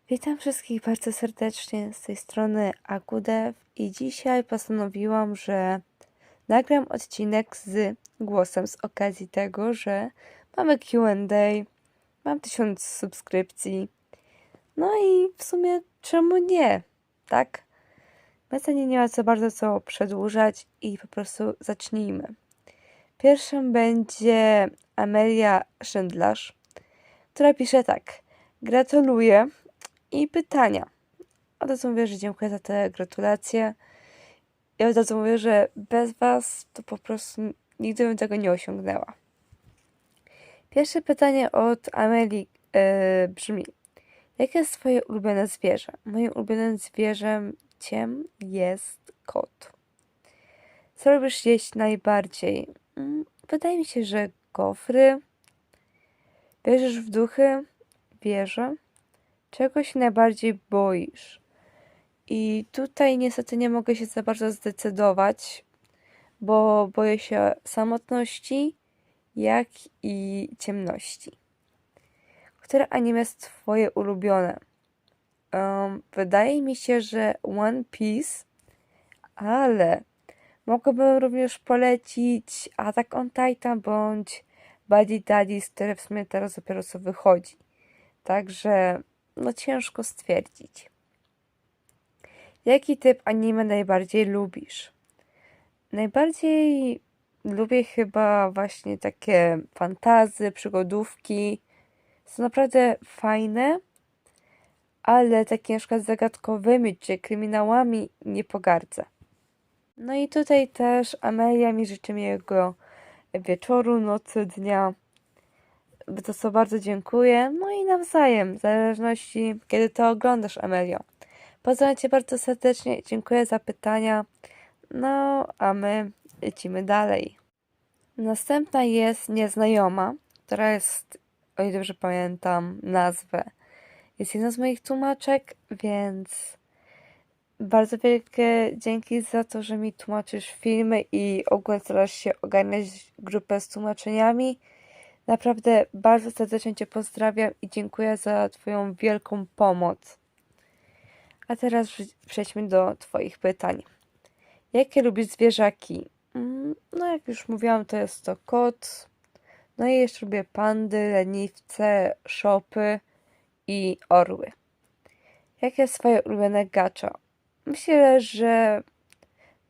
Witam wszystkich bardzo serdecznie z tej strony Akudev i dzisiaj postanowiłam, że nagram odcinek z głosem z okazji tego, że mamy Q&A, mam 1000 subskrypcji, no i w sumie czemu nie, tak? Więc nie ma co przedłużać i po prostu zacznijmy. Pierwszym będzie Amelia Szyndlarz, która pisze tak: gratuluję i pytania. Od razu mówię, że dziękuję za te gratulacje. Ja od razu mówię, że bez was to po prostu nigdy bym tego nie osiągnęła. Pierwsze pytanie od Amelii brzmi: jakie jest twoje ulubione zwierzę? Moim ulubionym zwierzęciem jest kot. Co lubisz jeść najbardziej? Wydaje mi się, że gofry. Wierzysz w duchy? Wierzę. Czego się najbardziej boisz? I tutaj niestety nie mogę się za bardzo zdecydować, bo boję się samotności, jak i ciemności. Które anime jest twoje ulubione? Wydaje mi się, że One Piece, ale mogłabym również polecić Attack on Titan bądź Buddy Daddies, które w sumie teraz dopiero co wychodzi. Także no ciężko stwierdzić. Jaki typ anime najbardziej lubisz? Najbardziej lubię chyba właśnie takie fantazy, przygodówki. Są naprawdę fajne, ale takie na przykład zagadkowymi czy kryminałami nie pogardzę. No i tutaj też Amelia mi życzy miłego wieczoru, nocy, dnia. Za co bardzo dziękuję. No i nawzajem, w zależności kiedy to oglądasz, Amelio. Pozdrawiam cię bardzo serdecznie, dziękuję za pytania. No, a my lecimy dalej. Następna jest Nieznajoma, która jest, o ile dobrze pamiętam nazwę, jest jedną z moich tłumaczek, więc bardzo wielkie dzięki za to, że mi tłumaczysz filmy i ogólnie starasz się ogarniać grupę z tłumaczeniami. Naprawdę bardzo serdecznie cię pozdrawiam i dziękuję za twoją wielką pomoc. A teraz przejdźmy do twoich pytań. Jakie lubisz zwierzaki? No jak już mówiłam, to jest to kot. No i jeszcze lubię pandy, leniwce, szopy i orły. Jakie jest twoje ulubione gacha? Myślę, że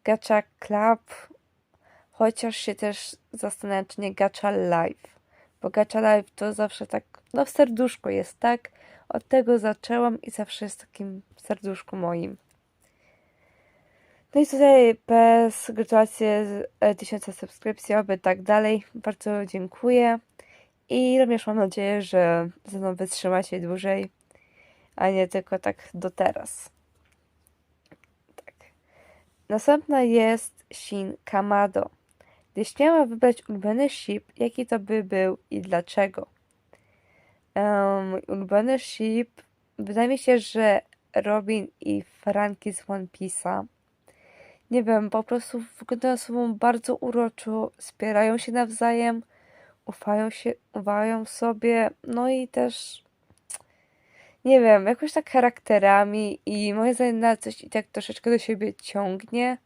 gacha club, chociaż się też zastanawiam, czy nie gacha live. Bo gacha live to zawsze tak, no w serduszku jest, tak? Od tego zaczęłam i zawsze jest takim w serduszku moim. No i tutaj bez gratulacji 1000 subskrypcji, oby tak dalej. Bardzo dziękuję. I również mam nadzieję, że ze mną wytrzymacie dłużej, a nie tylko tak do teraz. Tak. Następna jest Shin Kamado. Gdybyś miała wybrać ulubiony ship, jaki to by był i dlaczego? Mój ulubiony ship, wydaje mi się, że Robin i Frankie z One Piece'a. Nie wiem, po prostu wyglądają sobą bardzo uroczo, wspierają się nawzajem, ufają sobie, no i też, nie wiem, jakoś tak charakterami i moje zdaniem na coś i tak troszeczkę do siebie ciągnie.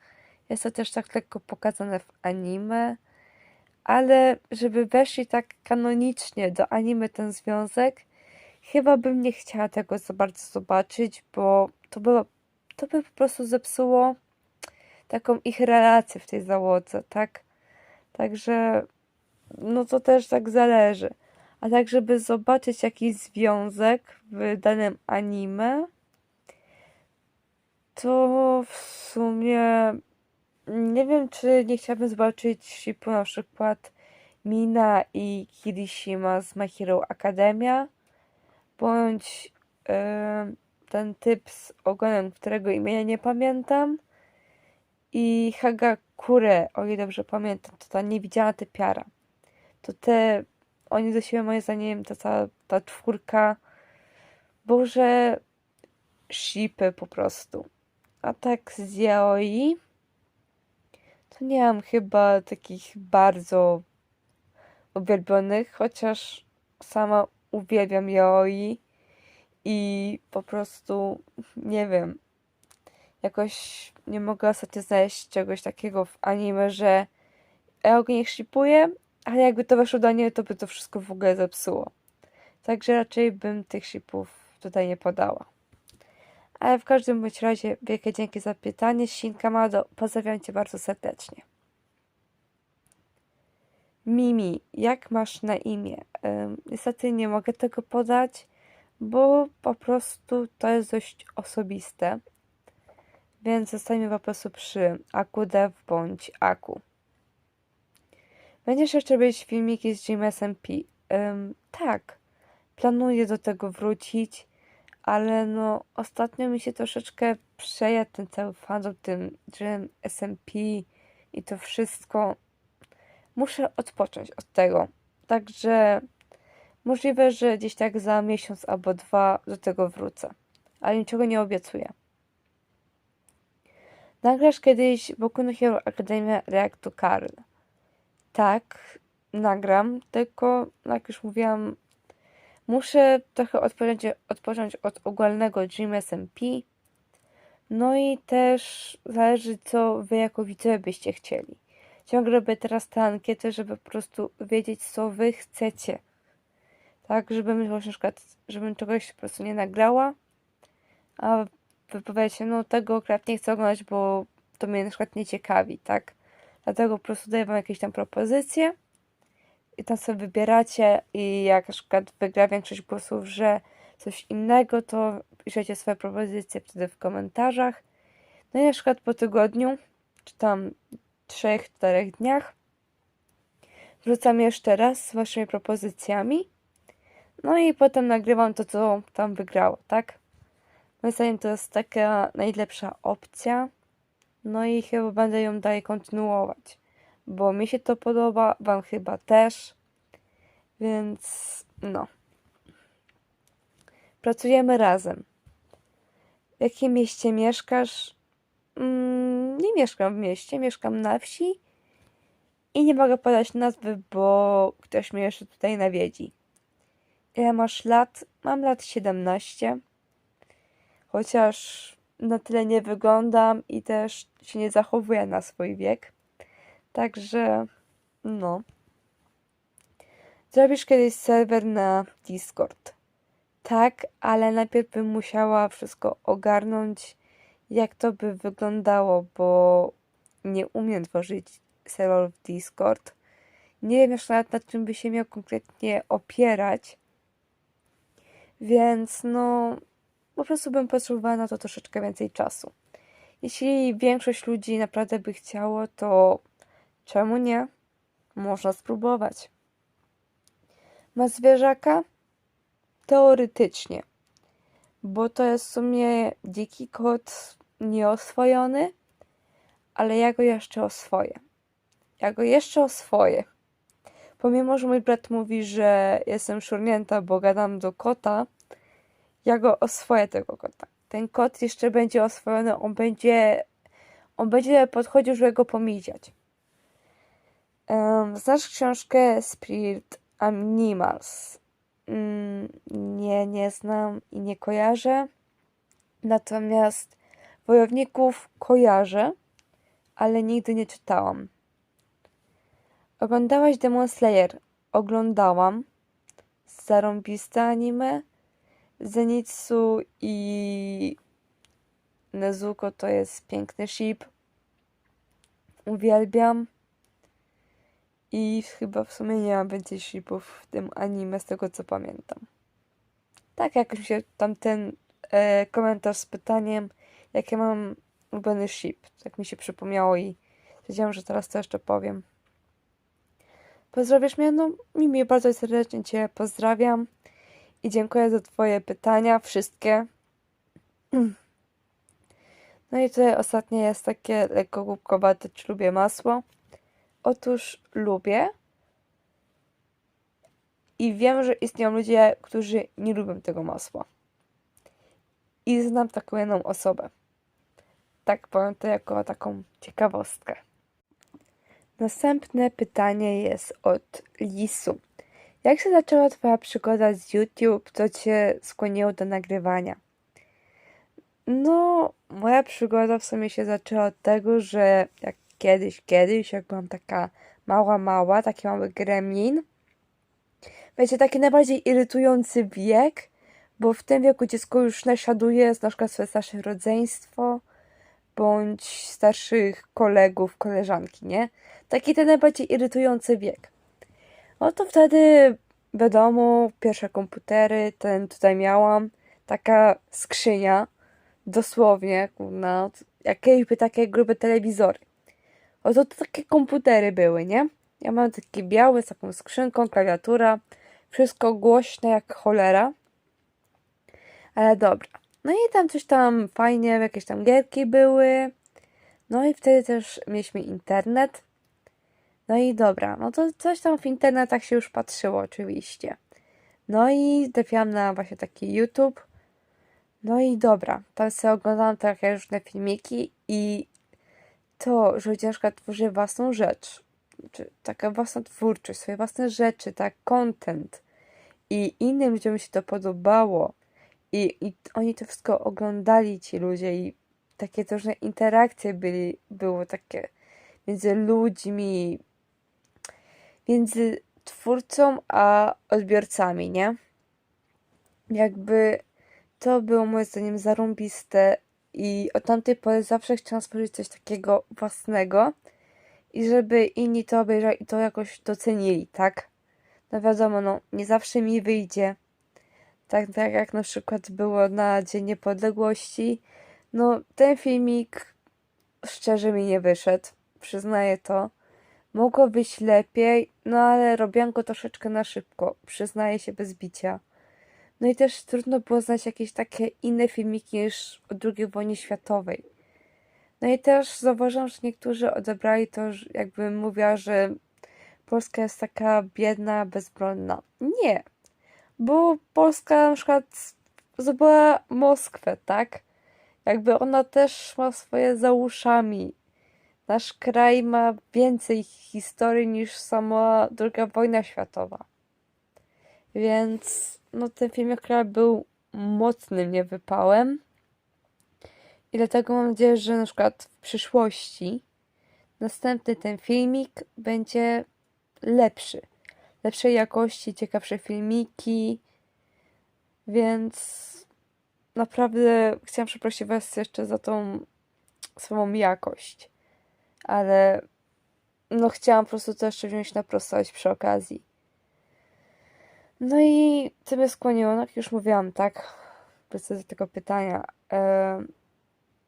Jest to też tak lekko pokazane w anime, ale żeby weszli tak kanonicznie do anime ten związek, chyba bym nie chciała tego za bardzo zobaczyć, bo to by po prostu zepsuło taką ich relację w tej załodze, tak? Także, no to też tak zależy. A tak, żeby zobaczyć jakiś związek w danym anime, to w sumie nie wiem, czy nie chciałabym zobaczyć shipu na przykład Mina i Kirishima z My Hero Academia, bądź ten typ z ogonem, którego imienia nie pamiętam, i Hagakure, o ile dobrze pamiętam, to ta niewidzialna typiara. To oni do siebie moim zdaniem, ta czwórka, boże, shipy po prostu. A tak z yaoi, to nie mam chyba takich bardzo uwielbionych, chociaż sama uwielbiam yaoi i po prostu, nie wiem, jakoś nie mogę ostatnio znaleźć czegoś takiego w anime, że ja go nie shipuję, ale jakby to weszło do anime, to by to wszystko w ogóle zepsuło. Także raczej bym tych shipów tutaj nie podała. Ale w każdym bądź razie wielkie dzięki za pytanie. Shinkamado, pozdrawiam Cię bardzo serdecznie. Mimi, jak masz na imię? Niestety nie mogę tego podać, bo po prostu to jest dość osobiste. Więc zostańmy po prostu przy Akudev bądź Aku. Będziesz jeszcze robić filmiki z Jim SMP? Tak, planuję do tego wrócić, ale no ostatnio mi się troszeczkę przejadł ten cały fandom, tym Jim SMP i to wszystko. Muszę odpocząć od tego. Także możliwe, że gdzieś tak za miesiąc albo 2 do tego wrócę. Ale niczego nie obiecuję. Nagrasz kiedyś Boku no Hero Academia React to Karl? Tak, nagram, tylko jak już mówiłam, muszę trochę odpocząć od ogólnego Dream SMP. No i też zależy, co wy jako widzowie byście chcieli. Ciągle robię teraz te ankiety, żeby po prostu wiedzieć, co wy chcecie. Tak, żebym na przykład, żebym czegoś po prostu nie nagrała, a wy powiecie, no tego akurat nie chcę oglądać, bo to mnie na przykład nie ciekawi, tak? Dlatego po prostu daję wam jakieś tam propozycje i tam sobie wybieracie i jak na przykład wygra większość głosów, że coś innego, to piszecie swoje propozycje wtedy w komentarzach. No i na przykład po tygodniu, czy tam 3-4 dniach wrzucam jeszcze raz z waszymi propozycjami. No i potem nagrywam to, co tam wygrało, tak? Moim zdaniem to jest taka najlepsza opcja. No i chyba będę ją dalej kontynuować. Bo mi się to podoba, wam chyba też. Więc no. Pracujemy razem. W jakim mieście mieszkasz? Nie mieszkam w mieście, mieszkam na wsi. I nie mogę podać nazwy, bo ktoś mnie jeszcze tutaj nawiedzi. Ile masz lat? Mam lat 17. Chociaż na tyle nie wyglądam i też się nie zachowuję na swój wiek. Także no. Zrobisz kiedyś serwer na Discord? Tak, ale najpierw bym musiała wszystko ogarnąć, jak to by wyglądało, bo nie umiem tworzyć serwerów Discord. Nie wiem jeszcze nawet nad czym by się miał konkretnie opierać. Więc no, po prostu bym potrzebowała na to troszeczkę więcej czasu. Jeśli większość ludzi naprawdę by chciało, to czemu nie? Można spróbować. Ma zwierzaka? Teoretycznie. Bo to jest w sumie dziki kot nieoswojony, ale ja go jeszcze oswoję. Pomimo, że mój brat mówi, że jestem szurnięta, bo gadam do kota, ja go oswoję tego kota. Ten kot jeszcze będzie oswojony, on będzie podchodził, żeby go pomiziać. Znasz książkę Spirit Animals? Nie znam i nie kojarzę. Natomiast Wojowników kojarzę, ale nigdy nie czytałam. Oglądałaś Demon Slayer? Oglądałam. Zarąbiste anime. Zenitsu i Nezuko to jest piękny ship. Uwielbiam. I chyba w sumie nie mam więcej shipów w tym anime, z tego co pamiętam. Tak, jak mi się tam ten komentarz z pytaniem, jakie mam ulubiony ship. Tak mi się przypomniało i wiedziałam, że teraz to jeszcze powiem. Pozdrowisz mnie? No, Mimi, bardzo serdecznie Cię pozdrawiam i dziękuję za Twoje pytania, wszystkie. No i tutaj ostatnie jest takie lekko głupkowate, czy lubię masło. Otóż lubię i wiem, że istnieją ludzie, którzy nie lubią tego masła. I znam taką jedną osobę. Tak powiem to jako taką ciekawostkę. Następne pytanie jest od Lisu. Jak się zaczęła twoja przygoda z YouTube? Co cię skłoniło do nagrywania? No, moja przygoda w sumie się zaczęła od tego, że jak kiedyś, jak byłam taka mała, taki mały gremlin, wiecie, taki najbardziej irytujący wiek, bo w tym wieku dziecko już naśladuje na przykład swoje starsze rodzeństwo, bądź starszych kolegów, koleżanki, nie? Taki ten najbardziej irytujący wiek. No to wtedy, wiadomo, pierwsze komputery, ten tutaj miałam, taka skrzynia, dosłownie, no, jakieś takie grube telewizory. Oto to takie komputery były, nie? Ja mam takie białe z taką skrzynką, klawiatura, wszystko głośne jak cholera. Ale dobra. No i tam coś tam fajnie, jakieś tam gierki były. No i wtedy też mieliśmy internet. No i dobra, no to coś tam w internetach się już patrzyło oczywiście. No i trafiłam na właśnie taki YouTube. No i dobra, tam sobie oglądałam takie różne filmiki i to, że ludzie na przykład tworzy własną rzecz, czy taka własna twórczość, swoje własne rzeczy, tak, content i innym ludziom się to podobało i oni to wszystko oglądali, ci ludzie, i takie te różne interakcje było takie między ludźmi, między twórcą a odbiorcami, nie? Jakby to było moim zdaniem zarąbiste i od tamtej pory zawsze chciałam stworzyć coś takiego własnego i żeby inni to obejrzeli i to jakoś docenili, tak? No wiadomo, no nie zawsze mi wyjdzie. Tak jak na przykład było na Dzień Niepodległości. No ten filmik szczerze mi nie wyszedł, przyznaję to. Mogło być lepiej, no ale robiłam go troszeczkę na szybko, przyznaję się bez bicia. No i też trudno było znaleźć jakieś takie inne filmiki niż o II wojnie światowej. No i też zauważyłam, że niektórzy odebrali to, że jakbym mówiła, że Polska jest taka biedna, bezbronna. Nie, bo Polska na przykład zdobyła Moskwę, tak? Jakby ona też ma swoje za uszami. Nasz kraj ma więcej historii niż sama II wojna światowa. Więc no ten film akurat był mocnym niewypałem. I dlatego mam nadzieję, że na przykład w przyszłości następny ten filmik będzie lepszy. Lepszej jakości, ciekawsze filmiki. Więc naprawdę chciałam przeprosić was jeszcze za tą słabą jakość. Ale no chciałam po prostu to jeszcze wziąć na prostość przy okazji. No i co mnie skłoniło, no jak już mówiłam, tak? Wrócę do tego pytania.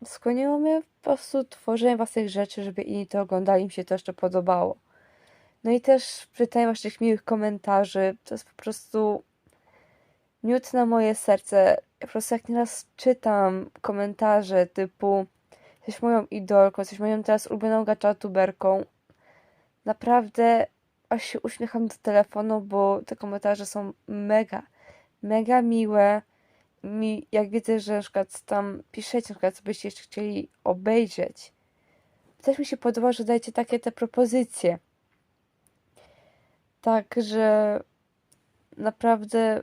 Skłoniło mnie po prostu tworzenie własnych rzeczy, żeby inni to oglądali, im się to jeszcze podobało. No i też czytanie waszych miłych komentarzy, to jest po prostu miód na moje serce. Ja po prostu jak nieraz czytam komentarze typu jesteś moją idolką, jesteś moją teraz ulubioną gaczatuberką, naprawdę aż się uśmiecham do telefonu, bo te komentarze są mega miłe. Jak widzę, że na przykład tam piszecie, na przykład co byście jeszcze chcieli obejrzeć. Też mi się podoba, że dajecie takie te propozycje. Także naprawdę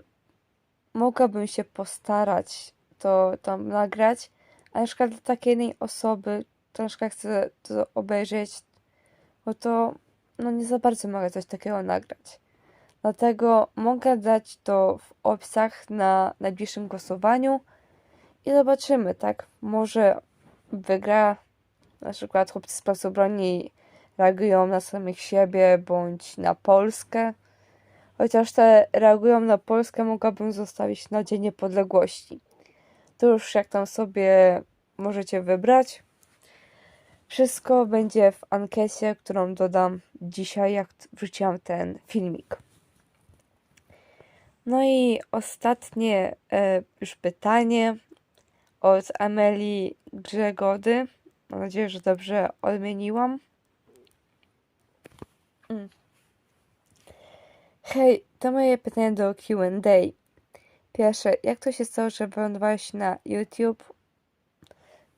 mogłabym się postarać to tam nagrać, a na przykład dla takiej jednej osoby, to na przykład chcę to obejrzeć, no to no nie za bardzo mogę coś takiego nagrać. Dlatego mogę dać to w opisach na najbliższym głosowaniu i zobaczymy, tak? Może wygra, na przykład chłopcy z Placu Broni reagują na samych siebie bądź na Polskę. Chociaż te reagują na Polskę mogłabym zostawić na Dzień Niepodległości. To już jak tam sobie możecie wybrać. Wszystko będzie w ankiecie, którą dodam dzisiaj, jak wrzuciłam ten filmik. No i ostatnie już pytanie od Amelii Grzegody. Mam nadzieję, że dobrze odmieniłam. Hej, to moje pytanie do Q&A. Pierwsze, jak to się stało, że wylądowałeś na YouTube?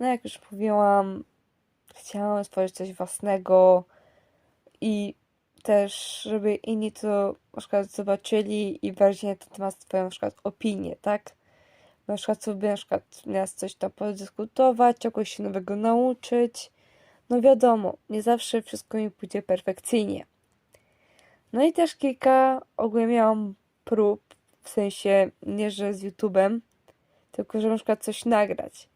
No jak już mówiłam, chciałam stworzyć coś własnego i też, żeby inni to na przykład zobaczyli i bardziej na ten temat swoją na przykład opinię, tak? Na przykład sobie na przykład miała coś tam podyskutować, czegoś się nowego nauczyć. No wiadomo, nie zawsze wszystko mi pójdzie perfekcyjnie. No i też kilka ogólnie miałam prób, w sensie nie, że z YouTube'em, tylko że na przykład coś nagrać.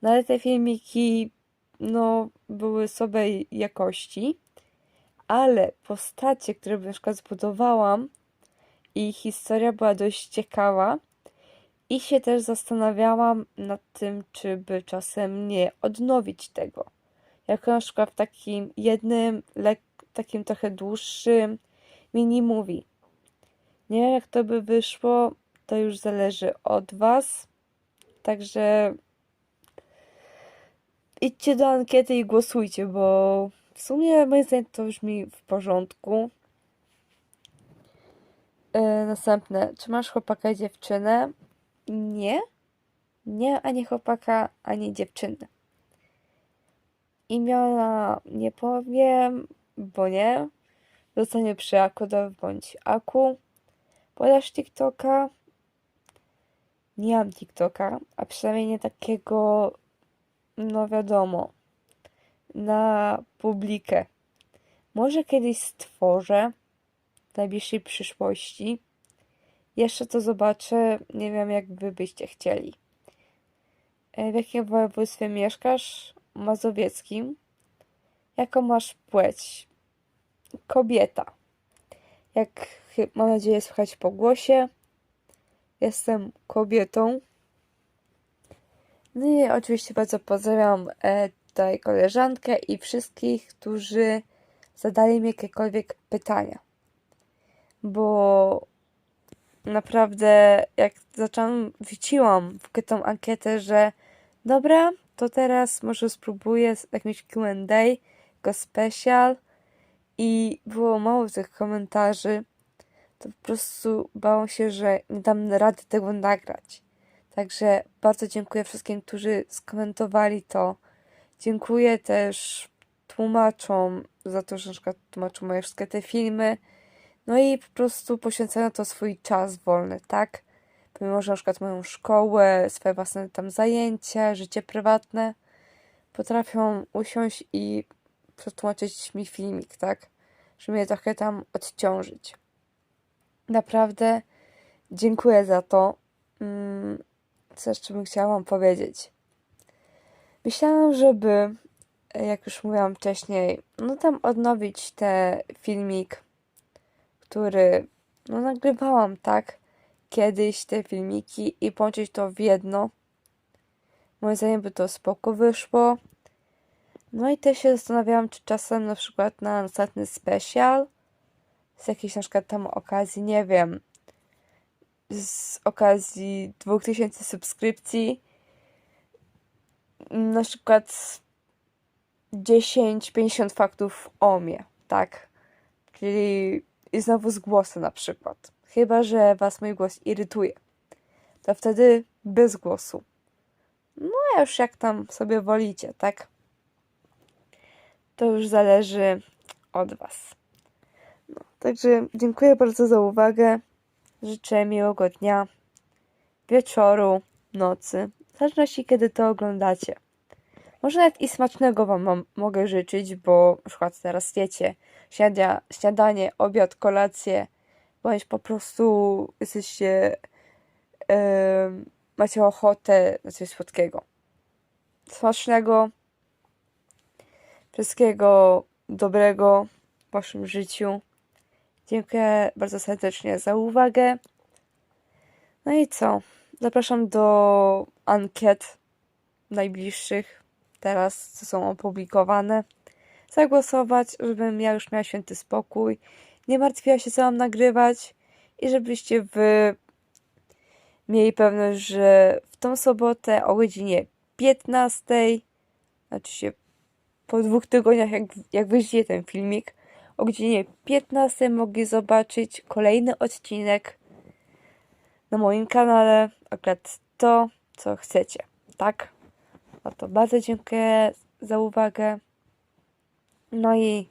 No ale te filmiki, no, były słabej jakości, ale postacie, które na przykład zbudowałam i historia była dość ciekawa i się też zastanawiałam nad tym, czy by czasem nie odnowić tego. Jako na przykład w takim jednym, takim trochę dłuższym mini movie. Nie wiem, jak to by wyszło, to już zależy od was. Także idźcie do ankiety i głosujcie, bo w sumie moim zdaniem to brzmi w porządku. Następne. Czy masz chłopaka i dziewczynę? Nie. Nie ani chłopaka, ani dziewczyny. Imiona nie powiem, bo nie. Zostanie przy Akudow bądź Aku. Podasz TikToka? Nie mam TikToka, a przynajmniej nie takiego, no wiadomo, na publikę. Może kiedyś stworzę w najbliższej przyszłości. Jeszcze to zobaczę, nie wiem jak wy byście chcieli. W jakim województwie mieszkasz? Mazowieckim. Jaką masz płeć? Kobieta. Jak mam nadzieję słychać po głosie, jestem kobietą. No i oczywiście bardzo pozdrawiam tutaj koleżankę i wszystkich, którzy zadali mi jakiekolwiek pytania. Bo naprawdę jak wrzuciłam w tą ankietę, że dobra, to teraz może spróbuję z jakimś Q&A, jako special i było mało tych komentarzy, to po prostu bałam się, że nie dam rady tego nagrać. Także bardzo dziękuję wszystkim, którzy skomentowali to. Dziękuję też tłumaczom za to, że na przykład tłumaczą moje wszystkie te filmy. No i po prostu poświęcają to swój czas wolny, tak? Pomimo, że na przykład moją szkołę, swoje własne tam zajęcia, życie prywatne, potrafią usiąść i przetłumaczyć mi filmik, tak? Żeby mnie trochę tam odciążyć. Naprawdę dziękuję za to. Co jeszcze bym chciała wam powiedzieć? Myślałam, żeby, jak już mówiłam wcześniej, no tam odnowić ten filmik, który no nagrywałam, tak? Kiedyś te filmiki i połączyć to w jedno. Moim zdaniem by to spoko wyszło. No i też się zastanawiałam, czy czasem na przykład na następny special z jakiejś na przykład tam okazji, nie wiem, z okazji 2000 subskrypcji na przykład 10-50 faktów o mnie, tak? Czyli i znowu z głosu na przykład. Chyba że was mój głos irytuje. To wtedy bez głosu. No a już jak tam sobie wolicie, tak? To już zależy od was. No, także dziękuję bardzo za uwagę. Życzę miłego dnia, wieczoru, nocy. W zależności kiedy to oglądacie. Może nawet i smacznego wam mogę życzyć, bo na przykład teraz wiecie, śniadanie, obiad, kolację, bądź po prostu jesteście, macie ochotę na coś słodkiego. Smacznego, wszystkiego dobrego w waszym życiu. Dziękuję bardzo serdecznie za uwagę. No i co? Zapraszam do ankiet najbliższych, teraz co są opublikowane. Zagłosować, żebym ja już miała święty spokój, nie martwiła się, co mam nagrywać i żebyście wy mieli pewność, że w tą sobotę o godzinie 15, znaczy się po 2 tygodniach, jak wyjdzie ten filmik, o godzinie 15 mogli zobaczyć kolejny odcinek na moim kanale, akurat to, co chcecie, tak? No to bardzo dziękuję za uwagę. No i